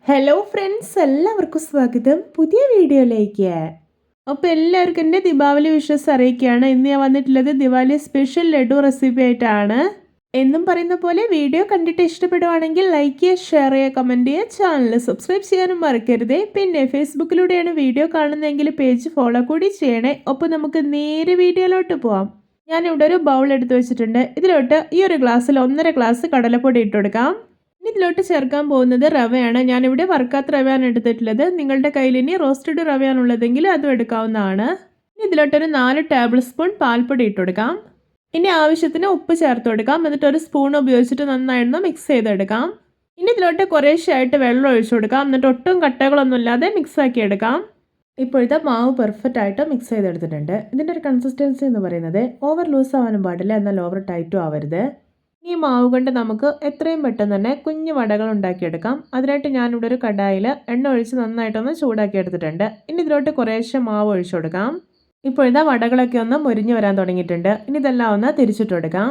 Hello friends, എല്ലാവർക്കും സ്വാഗതം പുതിയ വീഡിയോയിലേക്ക്. അപ്പോൾ എല്ലാവർക്കും എൻ്റെ ദീപാവലി വിഷസ് അറിയിക്കുകയാണ്. ഇന്ന് ഞാൻ വന്നിട്ടുള്ളത് ദിവാലി സ്പെഷ്യൽ ലഡു റെസിപ്പി ആയിട്ടാണ്. എന്നും പറയുന്ന പോലെ വീഡിയോ കണ്ടിട്ട് ഇഷ്ടപ്പെടുവാണെങ്കിൽ ലൈക്ക് ചെയ്യുക, ഷെയർ ചെയ്യുക, കമൻറ്റ് ചെയ്യുക, ചാനൽ സബ്സ്ക്രൈബ് ചെയ്യാനും മറക്കരുത്. പിന്നെ ഫേസ്ബുക്കിലൂടെയാണ് വീഡിയോ കാണുന്നതെങ്കിൽ പേജ് ഫോളോ കൂടി ചെയ്യണേ. ഒപ്പം നമുക്ക് നേരെ വീഡിയോയിലോട്ട് പോവാം. ഞാനിവിടെ ഒരു ബൗൾ എടുത്ത് വെച്ചിട്ടുണ്ട്. ഇതിലോട്ട് ഈ ഒരു ഗ്ലാസ്സിൽ 1.5 ഗ്ലാസ് കടലപ്പൊടി ഇട്ട് കൊടുക്കാം. ഇതിലോട്ട് ചേർക്കാൻ പോകുന്നത് റവയാണ്. ഞാനിവിടെ വറുക്കാത്ത റവയാണ് എടുത്തിട്ടുള്ളത്. നിങ്ങളുടെ കയ്യിൽ ഇനി റോസ്റ്റഡ് റവയാണുള്ളതെങ്കിൽ അതും എടുക്കാവുന്നതാണ്. ഇനി ഇതിലോട്ടൊരു 4 ടേബിൾ സ്പൂൺ പാൽപ്പൊടി ഇട്ട് കൊടുക്കാം. ഇനി ആവശ്യത്തിന് ഉപ്പ് ചേർത്ത് കൊടുക്കാം. എന്നിട്ട് ഒരു സ്പൂൺ ഉപയോഗിച്ചിട്ട് നന്നായിരുന്നു മിക്സ് ചെയ്തെടുക്കാം. ഇനി ഇതിലോട്ട് കുറേശ്ശായിട്ട് വെള്ളം ഒഴിച്ചു കൊടുക്കാം. എന്നിട്ട് ഒട്ടും കട്ടകളൊന്നും ഇല്ലാതെ മിക്സ് ആക്കി എടുക്കാം. ഇപ്പോഴത്തെ മാവ് പെർഫെക്റ്റ് ആയിട്ട് മിക്സ് ചെയ്തെടുത്തിട്ടുണ്ട്. ഇതിൻ്റെ ഒരു കൺസിസ്റ്റൻസി എന്ന് പറയുന്നത് ഓവർ ലൂസ് ആവാനും പാടില്ല, എന്നാൽ ഓവർ ടൈറ്റും ആവരുത്. ഈ മാവ് കൊണ്ട് നമുക്ക് എത്രയും പെട്ടെന്ന് തന്നെ കുഞ്ഞു വടകൾ ഉണ്ടാക്കിയെടുക്കാം. അതിനായിട്ട് ഞാനിവിടെ ഒരു കടായിൽ എണ്ണ ഒഴിച്ച് നന്നായിട്ടൊന്ന് ചൂടാക്കി എടുത്തിട്ടുണ്ട്. ഇനി ഇതിലോട്ട് കുറേശ്ശെ മാവ് ഒഴിച്ചു കൊടുക്കാം. ഇപ്പോഴിതാ വടകളൊക്കെ ഒന്ന് മുരിഞ്ഞു വരാൻ തുടങ്ങിയിട്ടുണ്ട്. ഇനി ഇതെല്ലാം ഒന്ന് തിരിച്ചിട്ട് കൊടുക്കാം.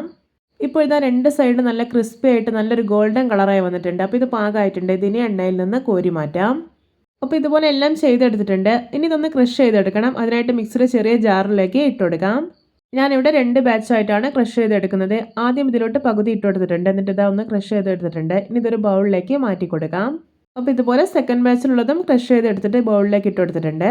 ഇപ്പോഴിതാ 2 സൈഡ് നല്ല ക്രിസ്പി ആയിട്ട് നല്ലൊരു ഗോൾഡൻ കളറായി വന്നിട്ടുണ്ട്. അപ്പോൾ ഇത് പാകമായിട്ടുണ്ട്. ഇതിനി എണ്ണയിൽ നിന്ന് കോരി മാറ്റാം. അപ്പോൾ ഇതുപോലെ എല്ലാം ചെയ്തെടുത്തിട്ടുണ്ട്. ഇനി ഇതൊന്ന് ക്രഷ് ചെയ്തെടുക്കണം. അതിനായിട്ട് മിക്സിയുടെ ചെറിയ ജാറിലേക്ക് ഇട്ട് കൊടുക്കാം. ഞാനിവിടെ 2 ബാച്ചായിട്ടാണ് ക്രഷ് ചെയ്തെടുക്കുന്നത്. ആദ്യം ഇതിലോട്ട് പകുതി ഇട്ട് കൊടുത്തിട്ടുണ്ട്. എന്നിട്ട് ഇതാ ഒന്ന് ക്രഷ് ചെയ്തെടുത്തിട്ടുണ്ട്. ഇനി ഇതൊരു ബൗളിലേക്ക് മാറ്റി കൊടുക്കാം. അപ്പോൾ ഇതുപോലെ സെക്കൻഡ് ബാച്ചിലുള്ളതും ക്രഷ് ചെയ്തെടുത്തിട്ട് ബൗളിലേക്ക് ഇട്ട് കൊടുത്തിട്ടുണ്ട്.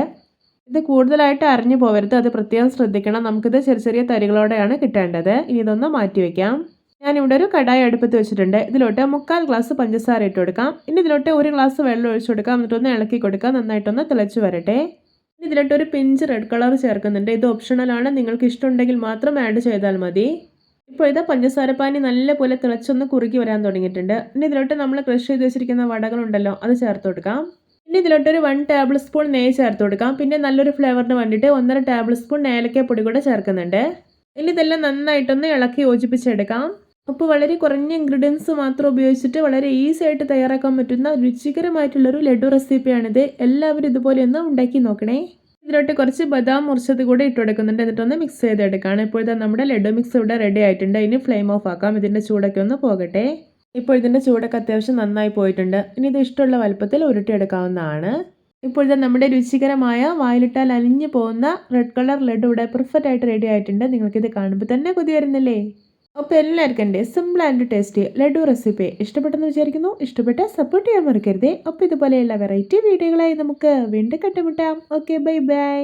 ഇത് കൂടുതലായിട്ട് അരിഞ്ഞു പോകരുത്, അത് പ്രത്യേകം ശ്രദ്ധിക്കണം. നമുക്കിത് ചെറിയ ചെറിയ തരികളോടെയാണ് കിട്ടേണ്ടത്. ഇനി ഇതൊന്ന് മാറ്റി വയ്ക്കാം. ഞാനിവിടെ ഒരു കടായി അടുപ്പത്ത് വെച്ചിട്ടുണ്ട്. ഇതിലോട്ട് 3/4 ഗ്ലാസ് പഞ്ചസാര ഇട്ട് കൊടുക്കാം. ഇനി ഇതിലോട്ട് 1 ഗ്ലാസ് വെള്ളം ഒഴിച്ചു കൊടുക്കാം. എന്നിട്ടൊന്ന് ഇളക്കി കൊടുക്കാം. നന്നായിട്ടൊന്ന് തിളച്ച് വരട്ടെ. ഇതിലോട്ട് ഒരു പിഞ്ച് റെഡ് കളർ ചേർക്കുന്നുണ്ട്. ഇത് ഓപ്ഷണലാണ്, നിങ്ങൾക്ക് ഇഷ്ടമുണ്ടെങ്കിൽ മാത്രം ആഡ് ചെയ്താൽ മതി. ഇപ്പോൾ ഇത് പഞ്ചസാരപ്പാനി നല്ലപോലെ തിളച്ചൊന്ന് കുറുക്കി വരാൻ തുടങ്ങിയിട്ടുണ്ട്. ഇനി ഇതിലോട്ട് നമ്മൾ ക്രഷ് ചെയ്ത് വെച്ചിരിക്കുന്ന വടകളുണ്ടല്ലോ, അത് ചേർത്ത് കൊടുക്കാം. ഇനി ഇതിലോട്ട് ഒരു 1 ടേബിൾ സ്പൂൺ നെയ്യ് ചേർത്ത് കൊടുക്കാം. പിന്നെ നല്ലൊരു ഫ്ലേവറിന് വേണ്ടിയിട്ട് 1.5 ടേബിൾ സ്പൂൺ ഏലക്കപ്പൊടി കൂടെ ചേർക്കുന്നുണ്ട്. ഇനി ഇതെല്ലാം നന്നായിട്ടൊന്ന് ഇളക്കി യോജിപ്പിച്ചെടുക്കാം. അപ്പോൾ വളരെ കുറഞ്ഞ ഇൻഗ്രീഡിയൻസ് മാത്രം ഉപയോഗിച്ചിട്ട് വളരെ ഈസി ആയിട്ട് തയ്യാറാക്കാൻ പറ്റുന്ന രുചികരമായിട്ടുള്ളൊരു ലഡു റെസിപ്പിയാണിത്. എല്ലാവരും ഇതുപോലെ ഒന്ന് ഉണ്ടാക്കി നോക്കണേ. ഇതിലോട്ട് കുറച്ച് ബദാം മുറിച്ചത് കൂടെ ഇട്ട് കൊടുക്കുന്നുണ്ട്. എന്നിട്ടൊന്ന് മിക്സ് ചെയ്തെടുക്കുകയാണ്. ഇപ്പോഴത്തെ നമ്മുടെ ലഡു മിക്സ് ഇവിടെ റെഡി ആയിട്ടുണ്ട്. ഇനി ഫ്ലെയിം ഓഫ് ആക്കാം. ഇതിൻ്റെ ചൂടൊക്കെ ഒന്ന് പോകട്ടെ. ഇപ്പോൾ ഇതിൻ്റെ ചൂടൊക്കെ അത്യാവശ്യം നന്നായി പോയിട്ടുണ്ട്. ഇനി ഇത് ഇഷ്ടമുള്ള വലുപ്പത്തിൽ ഉരുട്ടിയെടുക്കാവുന്നതാണ്. ഇപ്പോഴത്തെ നമ്മുടെ രുചികരമായ വായിലിട്ടാൽ അലിഞ്ഞു പോകുന്ന റെഡ് കളർ ലഡു ഇവിടെ പെർഫെക്റ്റ് ആയിട്ട് റെഡി ആയിട്ടുണ്ട്. നിങ്ങൾക്കിത് കാണുമ്പോൾ തന്നെ കൊതി വരുന്നില്ലേ? അപ്പോൾ എല്ലാവർക്കും എൻ്റെ simple and tasty laddu recipe ഇഷ്ടപ്പെട്ടെന്ന് വിചാരിക്കുന്നു. ഇഷ്ടപ്പെട്ട സപ്പോർട്ട് ചെയ്യാൻ മറക്കരുതേ. അപ്പോൾ ഇതുപോലെയുള്ള വെറൈറ്റി വീഡിയോകളായി നമുക്ക് വീണ്ടും കണ്ടുമുട്ടാം. Okay, bye bye.